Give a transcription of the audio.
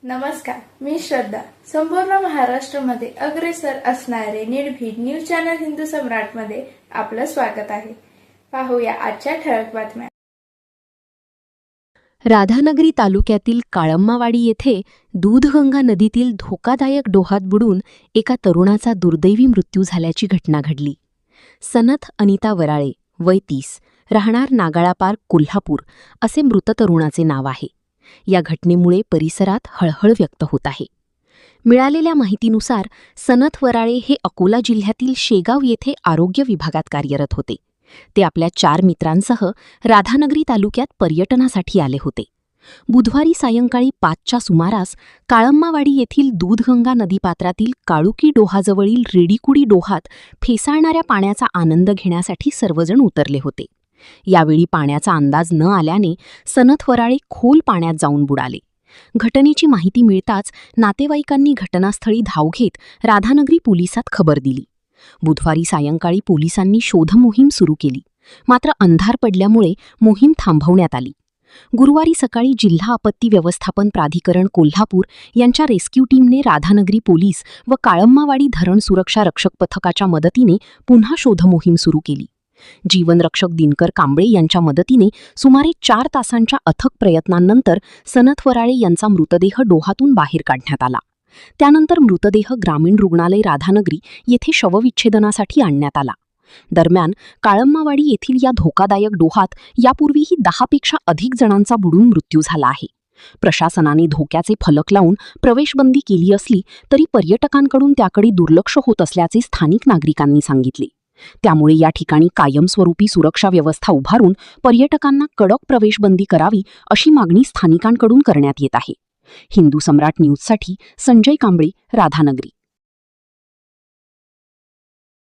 नमस्कार, मी श्रद्धा. संपूर्ण महाराष्ट्रामध्ये अग्रेसर असणारे निर्भीड न्यूज चॅनल हिंदू सम्राटमध्ये आपलं स्वागत आहे. पाहूया आजच्या ठळक बातम्या. राधानगरी तालुक्यातील काळम्मावाडी येथे दूधगंगा नदीतील धोकादायक डोहात बुडून एका तरुणाचा दुर्दैवी मृत्यू झाल्याची घटना घडली. सनथ अनिता वराळे, वय 30, राहणार नागाळा पार्क, कोल्हापूर असे मृत तरुणाचे नाव आहे. या घटनेमुळे परिसरात हळहळ व्यक्त होत आहे. मिळालेल्या माहितीनुसार सनथ वराळे हे अकोला जिल्ह्यातील शेगाव येथे आरोग्य विभागात कार्यरत होते. ते आपल्या 4 मित्रांसह राधानगरी तालुक्यात पर्यटनासाठी आले होते. बुधवारी सायंकाळी 5च्या सुमारास काळम्मावाडी येथील दूधगंगा नदीपात्रातील काळुकी डोहाजवळील रेडीकुडी डोहात फेसाळणाऱ्या पाण्याचा आनंद घेण्यासाठी सर्वजण उतरले होते. यावेळी पाण्याचा अंदाज न आल्याने सनथ वराळे खोल पाण्यात जाऊन बुडाले. घटनेची माहिती मिळताच नातेवाईकांनी घटनास्थळी धाव घेत राधानगरी पोलिसात खबर दिली. बुधवारी सायंकाळी पोलिसांनी शोधमोहीम सुरू केली. मात्र अंधार पडल्यामुळे मोहीम थांबवण्यात आली. गुरुवारी सकाळी जिल्हा आपत्ती व्यवस्थापन प्राधिकरण कोल्हापूर यांच्या रेस्क्यू टीमने राधानगरी पोलीस व काळम्मावाडी धरण सुरक्षा रक्षक पथकाच्या मदतीने पुन्हा शोधमोहीम सुरू केली. जीवनरक्षक दिनकर कांबळे यांच्या मदतीने सुमारे 4 तासांच्या अथक प्रयत्नांनंतर सनथ वराळे यांचा मृतदेह डोहातून बाहेर काढण्यात आला. त्यानंतर मृतदेह ग्रामीण रुग्णालय राधानगरी येथे शवविच्छेदनासाठी आणण्यात आला. दरम्यान काळम्मावाडी येथील या धोकादायक डोहात यापूर्वीही 10 पेक्षा अधिक जणांचा बुडून मृत्यू झाला आहे. प्रशासनाने धोक्याचे फलक लावून प्रवेशबंदी केली असली तरी पर्यटकांकडून त्याकडे दुर्लक्ष होत असल्याचे स्थानिक नागरिकांनी सांगितले. त्यामुळे या ठिकाणी कायमस्वरूपी सुरक्षा व्यवस्था उभारून पर्यटकांना कडक प्रवेशबंदी करावी अशी मागणी स्थानिकांकडून करण्यात येत आहे. हिंदू सम्राट न्यूजसाठी संजय कांबळे, राधानगरी.